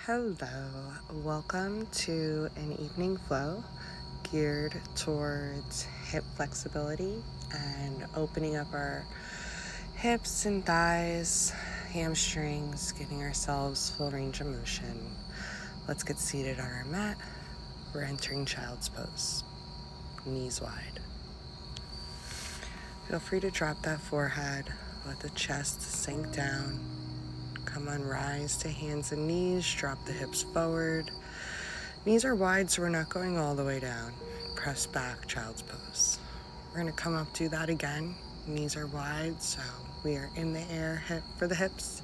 Hello, welcome to an evening flow geared towards hip flexibility and opening up our hips and thighs, hamstrings, getting ourselves full range of motion. Let's get seated on our mat. We're entering child's pose, knees wide. Feel free to drop that forehead, let the chest sink down. Come on, rise to hands and knees, drop the hips forward. Knees are wide, so we're not going all the way down. Press back, child's pose. We're gonna come up, do that again. Knees are wide, so we are in the air hip for the hips.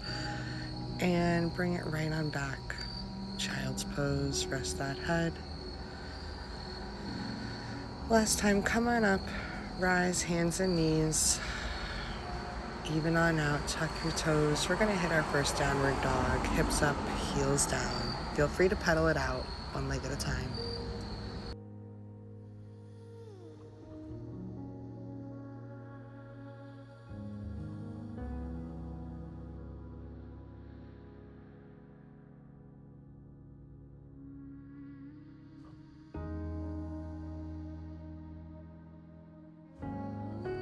And bring it right on back. Child's pose, rest that head. Last time, come on up, rise, hands and knees. Even on out, tuck your toes. We're gonna hit our first downward dog, hips up, heels down. Feel free to pedal it out, one leg at a time.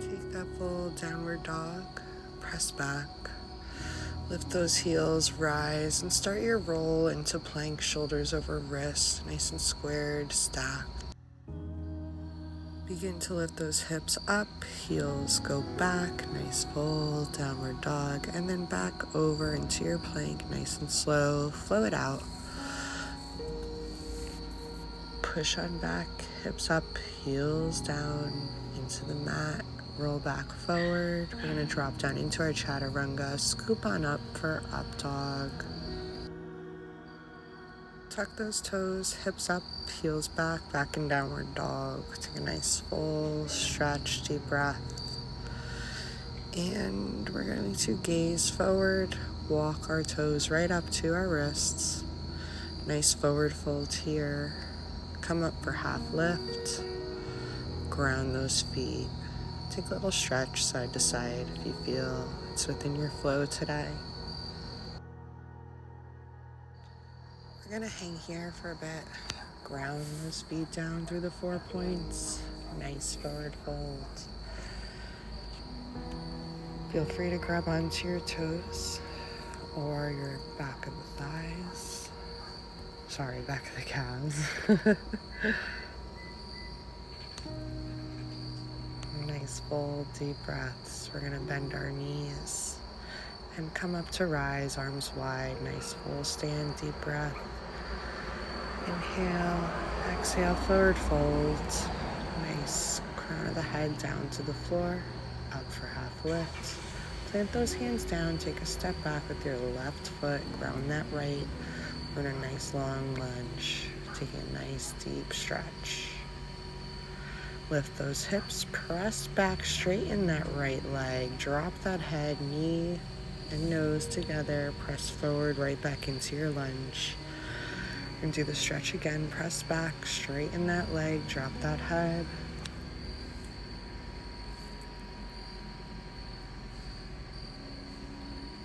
Take that full downward dog, press back, lift those heels, rise, and start your roll into plank, shoulders over wrists, nice and squared, stacked. Begin to lift those hips up, heels go back, nice full downward dog, and then back over into your plank, nice and slow, flow it out. Push on back, hips up, heels down into the mat. Roll back forward. We're going to drop down into our chaturanga. Scoop on up for up dog. Tuck those toes, hips up, heels back, back in downward dog. Take a nice full stretch, deep breath. And we're going to gaze forward, walk our toes right up to our wrists. Nice forward fold here. Come up for half lift. Ground those feet. Take a little stretch side to side if you feel it's within your flow today. We're gonna hang here for a bit. Ground those feet down through the 4 points. Nice forward fold. Feel free to grab onto your toes or your back of the thighs. Sorry, back of the calves. Nice full deep breaths. We're gonna bend our knees and come up to rise, arms wide, nice full stand, deep breath. Inhale, exhale, forward fold. Nice crown of the head down to the floor, up for half lift. Plant those hands down, take a step back with your left foot, ground that right. We're in a nice long lunge, taking a nice deep stretch. Lift those hips, press back, straighten that right leg, drop that head, knee and nose together, press forward right back into your lunge. And do the stretch again, press back, straighten that leg, drop that head.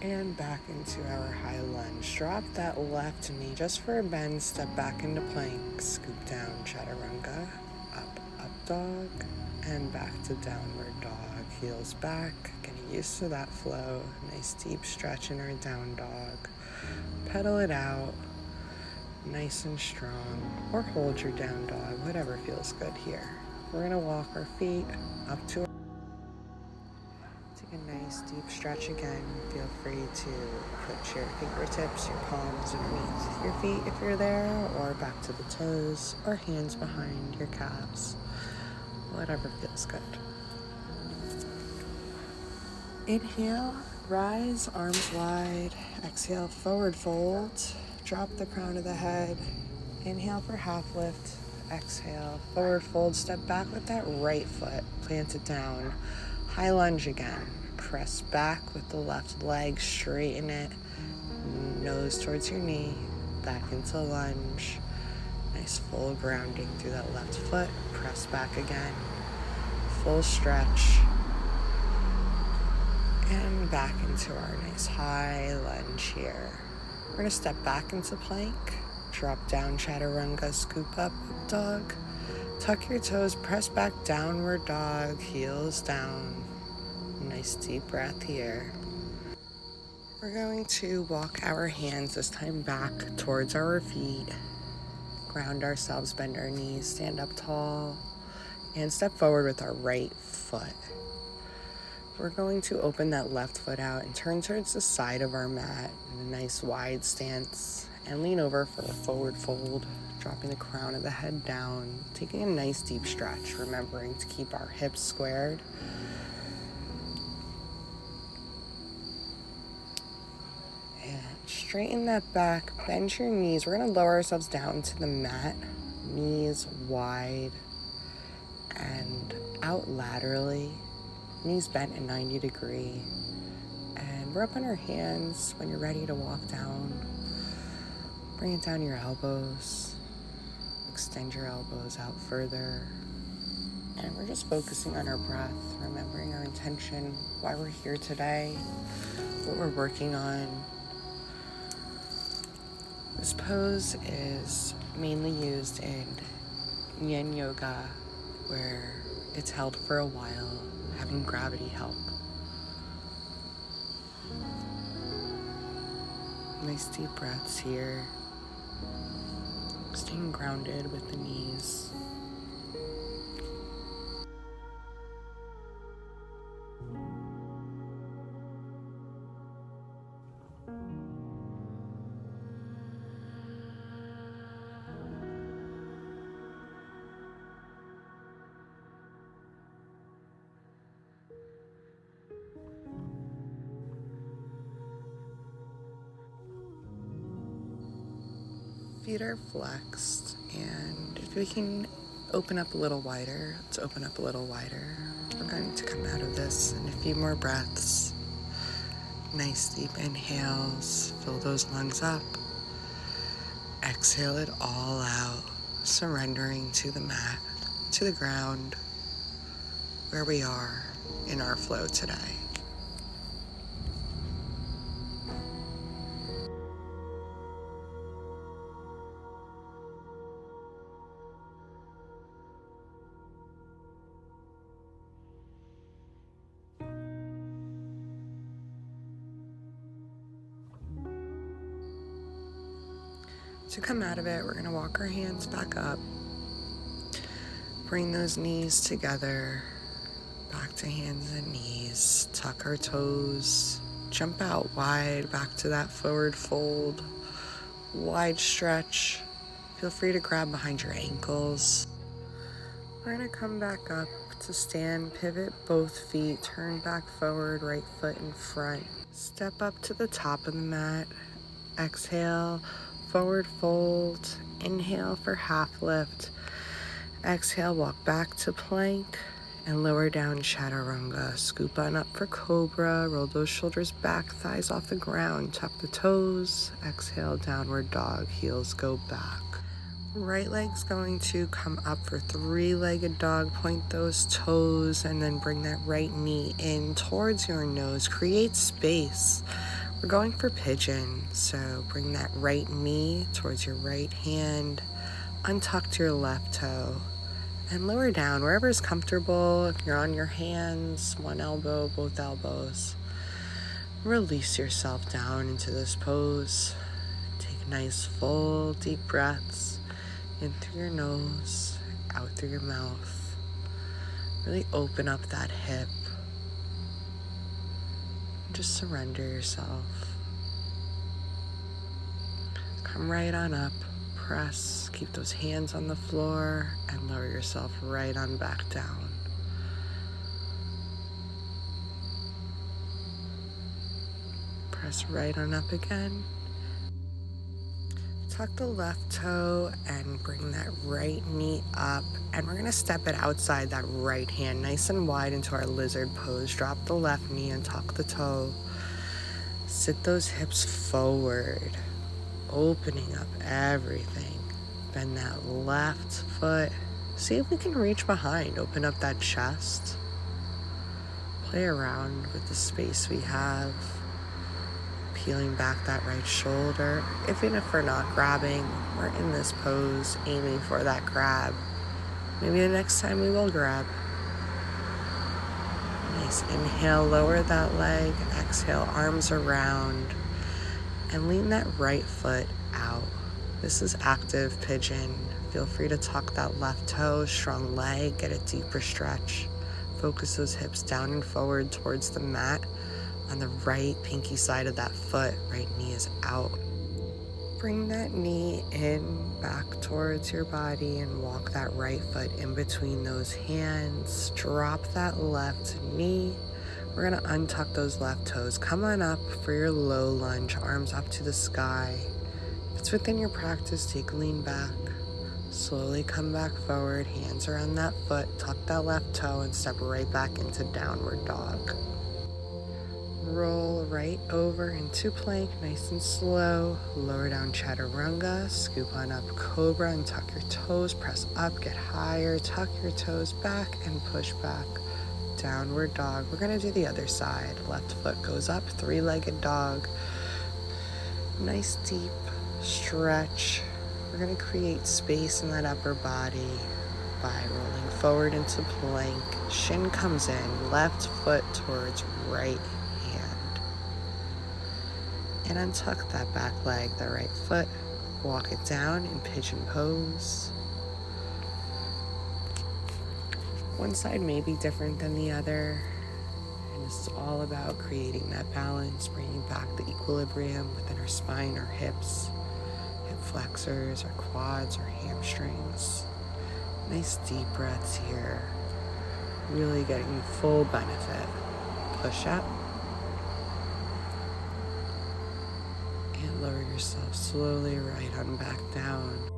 And back into our high lunge. Drop that left knee just for a bend, step back into plank, scoop down, chaturanga, up dog, and back to downward dog. Heels back, getting used to that flow. Nice deep stretch in our down dog. Pedal it out, nice and strong, or hold your down dog, whatever feels good here. We're gonna walk our feet up to Take a nice deep stretch again. Feel free to put your fingertips, your palms underneath your feet if you're there, or back to the toes, or hands behind your calves. Whatever feels good. Inhale, rise, arms wide. Exhale, forward fold. Drop the crown of the head. Inhale for half lift. Exhale, forward fold. Step back with that right foot. Plant it down. High lunge again. Press back with the left leg. Straighten it. Nose towards your knee. Back into lunge. Nice full grounding through that left foot. Press back again. Full stretch. And back into our nice high lunge here. We're gonna step back into plank, drop down chaturanga, scoop up dog, tuck your toes, press back, downward dog, heels down. Nice deep breath here. We're going to walk our hands this time back towards our feet, ground ourselves, bend our knees, stand up tall, and step forward with our right foot. We're going to open that left foot out and turn towards the side of our mat in a nice wide stance and lean over for a forward fold, dropping the crown of the head down, taking a nice deep stretch, remembering to keep our hips squared. And straighten that back, bend your knees. We're going to lower ourselves down to the mat, knees wide and out laterally. Knees bent at 90 degrees, and we're up on our hands. When you're ready to walk down, bring it down your elbows, extend your elbows out further, and we're just focusing on our breath, remembering our intention, why we're here today, what we're working on. This pose is mainly used in yin yoga, where it's held for a while, having gravity help. Nice deep breaths here. Staying grounded with the knees. Feet are flexed, and if we can open up a little wider, let's open up a little wider. We're going to come out of this in a few more breaths. Nice deep inhales, fill those lungs up. Exhale it all out, surrendering to the mat, to the ground, where we are in our flow today. To come out of it, we're going to walk our hands back up. Bring those knees together, back to hands and knees. Tuck our toes, jump out wide, back to that forward fold. Wide stretch. Feel free to grab behind your ankles. We're going to come back up to stand, pivot both feet, turn back forward, right foot in front. Step up to the top of the mat. Exhale. Forward fold, inhale for half lift, exhale, walk back to plank, and lower down chaturanga. Scoop on up for cobra, roll those shoulders back, thighs off the ground, tuck the toes, exhale, downward dog, heels go back. Right leg's going to come up for three-legged dog, point those toes, and then bring that right knee in towards your nose, create space. We're going for pigeon, so bring that right knee towards your right hand, untuck your left toe, and lower down wherever is comfortable. If you're on your hands, one elbow, both elbows, release yourself down into this pose. Take nice, full, deep breaths in through your nose, out through your mouth. Really open up that hip. Just surrender yourself. Come right on up, press, keep those hands on the floor, and lower yourself right on back down. Press right on up again. Tuck the left toe and bring that right knee up, and we're gonna step it outside that right hand nice and wide into our lizard pose. Drop the left knee and tuck the toe. Sit those hips forward, opening up everything. Bend that left foot. See if we can reach behind, open up that chest. Play around with the space we have. peeling back that right shoulder. Even if we're not grabbing, we're in this pose aiming for that grab. Maybe the next time we will grab. Nice inhale, lower that leg. Exhale, arms around. And lean that right foot out. This is active pigeon. Feel free to tuck that left toe, strong leg, get a deeper stretch. Focus those hips down and forward towards the mat. On the right pinky side of that foot, right knee is out. Bring that knee in, back towards your body, and walk that right foot in between those hands. Drop that left knee. We're gonna untuck those left toes. Come on up for your low lunge, arms up to the sky. If it's within your practice, take a lean back. Slowly come back forward, hands around that foot, tuck that left toe, and step right back into downward dog. Roll right over into plank, nice and slow. Lower down chaturanga, scoop on up cobra and tuck your toes, press up, get higher, tuck your toes back and push back. Downward dog. We're gonna do the other side. Left foot goes up, three-legged dog. Nice deep stretch. We're gonna create space in that upper body by rolling forward into plank. Shin comes in, left foot towards right hand. And untuck that back leg, the right foot. Walk it down in pigeon pose. One side may be different than the other. And this is all about creating that balance, bringing back the equilibrium within our spine, our hips, hip flexors, our quads, our hamstrings. Nice deep breaths here. Really getting full benefit. Push up. And lower yourself slowly right on back down.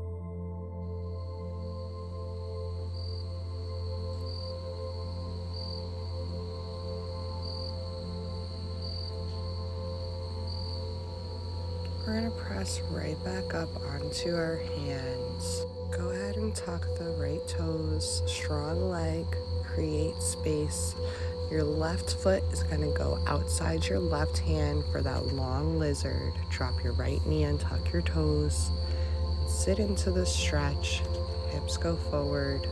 We're going to press right back up onto our hands. Go ahead and tuck the right toes, strong leg, create space. Your left foot is going to go outside your left hand for that long lizard. Drop your right knee and tuck your toes. Sit into the stretch. Hips go forward.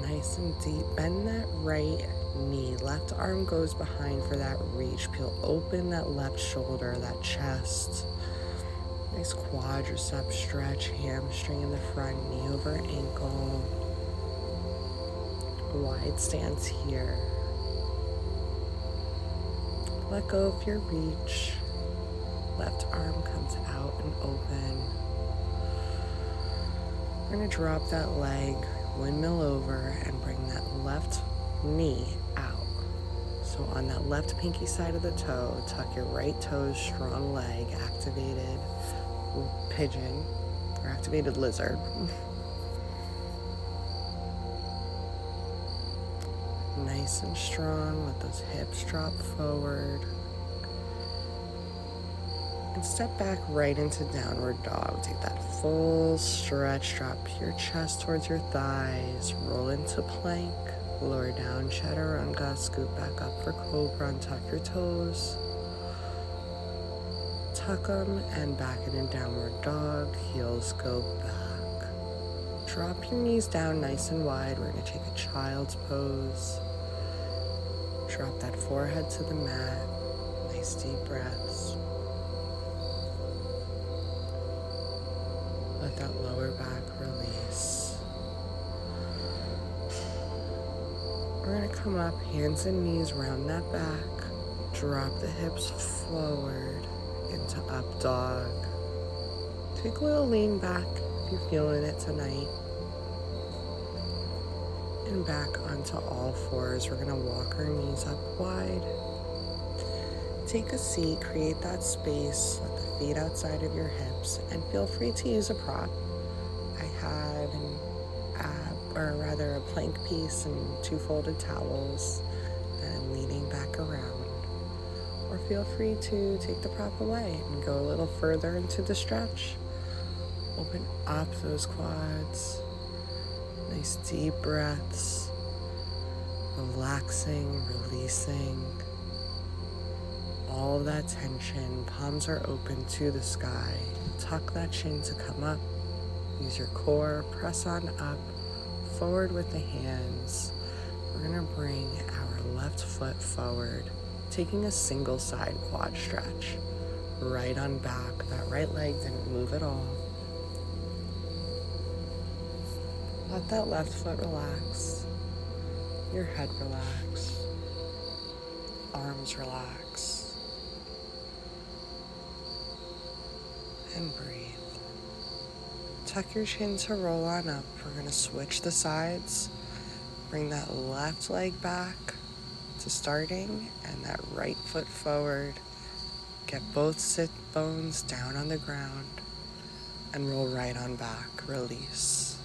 Nice and deep. Bend that right knee. Left arm goes behind for that reach. Peel open that left shoulder, that chest. Nice quadricep stretch, hamstring in the front, knee over ankle. Wide stance here. Let go of your reach. Left arm comes out and open. We're going to drop that leg, windmill over, and bring that left knee out. So on that left pinky side of the toe, tuck your right toes, strong leg, activated pigeon, or activated lizard. Nice and strong, let those hips drop forward. And step back right into downward dog. Take that full stretch, drop your chest towards your thighs, roll into plank, lower down chaturanga, scoop back up for cobra, and tuck your toes. Tuck them and back into downward dog, heels go back. Drop your knees down nice and wide. We're going to take a child's pose. Drop that forehead to the mat. Nice deep breaths. Let that lower back release. We're going to come up, hands and knees, round that back. Drop the hips forward into up dog. Take a little lean back if you're feeling it tonight. And back onto all fours. We're going to walk our knees up wide. Take a seat, create that space, let the feet outside of your hips, and feel free to use a prop. I had a plank piece and 2 folded towels that I'm leaning back around. Or feel free to take the prop away and go a little further into the stretch. Open up those quads. Nice deep breaths. relaxing, releasing all of that tension. Palms are open to the sky. Tuck that chin to come up. Use your core, press on up, forward with the hands. We're gonna bring our left foot forward, taking a single side quad stretch. Right on back, that right leg didn't move at all. Let that left foot relax, your head relax, arms relax, and breathe. Tuck your chin to roll on up. We're gonna switch the sides. Bring that left leg back to starting and that right foot forward. Get both sit bones down on the ground and roll right on back. Release.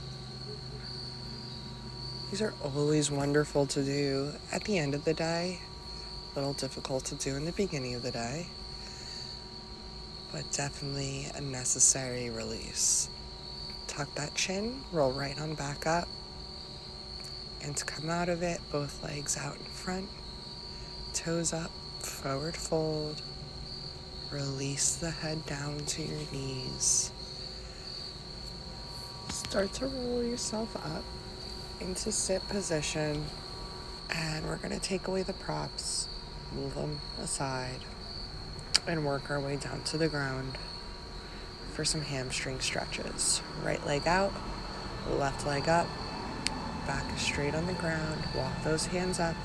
These are always wonderful to do at the end of the day. A little difficult to do in the beginning of the day, but definitely a necessary release. Tuck that chin, roll right on back up. And to come out of it, both legs out in front, toes up, forward fold. Release the head down to your knees. Start to roll yourself up into sit position. And we're going to take away the props, move them aside, and work our way down to the ground for some hamstring stretches. Right leg out, left leg up, back is straight on the ground. Walk those hands up,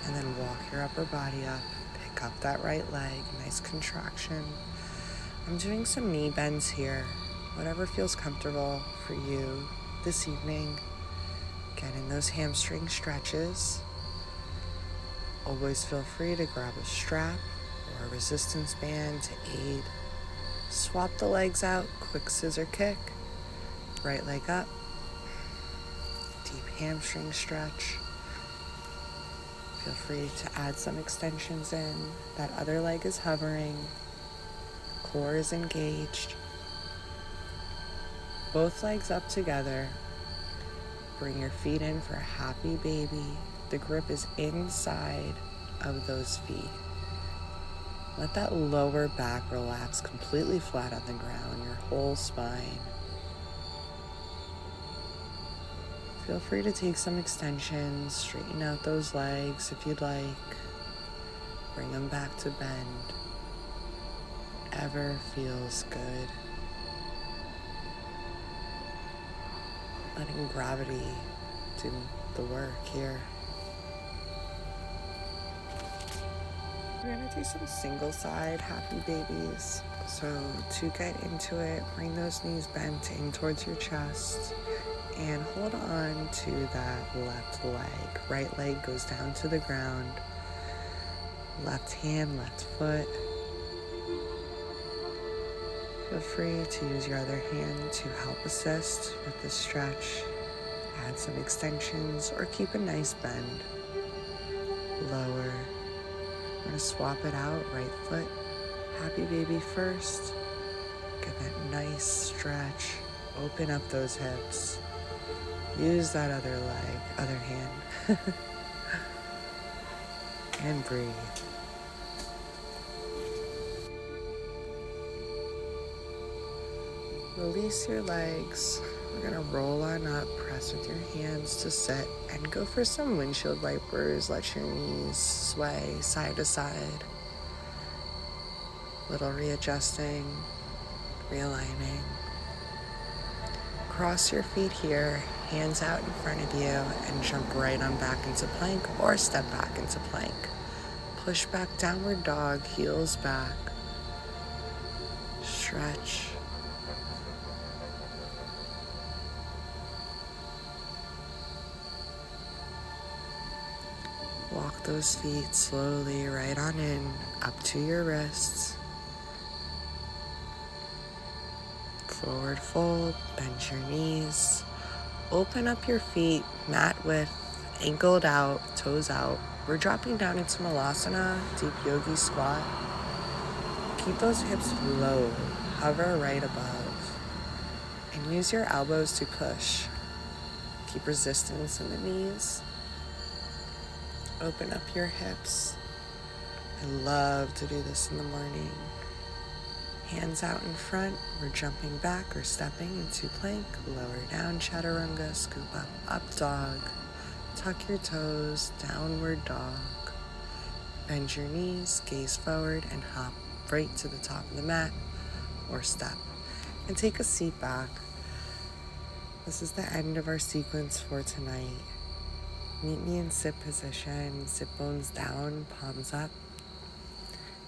and then walk your upper body up. Pick up that right leg, nice contraction. I'm doing some knee bends here. Whatever feels comfortable for you this evening. Get in those hamstring stretches. Always feel free to grab a strap or a resistance band to aid. Swap the legs out, quick scissor kick. Right leg up. Deep hamstring stretch. Feel free to add some extensions in. That other leg is hovering. Core is engaged. Both legs up together. Bring your feet in for a happy baby. The grip is inside of those feet. Let that lower back relax completely flat on the ground, your whole spine. Feel free to take some extensions, straighten out those legs if you'd like. Bring them back to bend. Whatever feels good. Letting gravity do the work here. We're gonna do some single side happy babies. So to get into it, bring those knees bent in towards your chest and hold on to that left leg. Right leg goes down to the ground. Left hand, left foot. Feel free to use your other hand to help assist with the stretch. Add some extensions or keep a nice bend. Lower. I'm going to swap it out, right foot. Happy baby first. Get that nice stretch. Open up those hips. Use that other leg, other hand. And breathe. Release your legs. We're gonna roll on up, press with your hands to sit, and go for some windshield wipers. Let your knees sway side to side. Little readjusting, realigning. Cross your feet here, hands out in front of you, and jump right on back into plank or step back into plank. Push back, downward dog, heels back. Stretch. Walk those feet slowly right on in, up to your wrists. Forward fold, bend your knees. Open up your feet, mat width, ankled out, toes out. We're dropping down into Malasana, deep yogi squat. Keep those hips low, hover right above. And use your elbows to push. Keep resistance in the knees. Open up your hips. I love to do this in the morning. Hands out in front, we're jumping back or stepping into plank, lower down chaturanga, scoop up dog, tuck your toes, downward dog, bend your knees, gaze forward, and hop right to the top of the mat or step. And take a seat back. This is the end of our sequence for tonight. Meet me in sit position, sit bones down, palms up.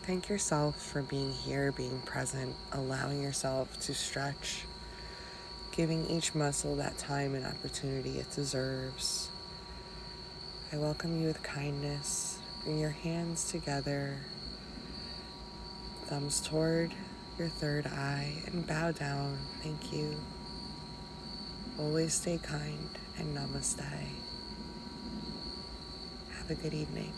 Thank yourself for being here, being present, allowing yourself to stretch, giving each muscle that time and opportunity it deserves. I welcome you with kindness. Bring your hands together, thumbs toward your third eye, and bow down. Thank you. Always stay kind, and namaste. Have a good evening.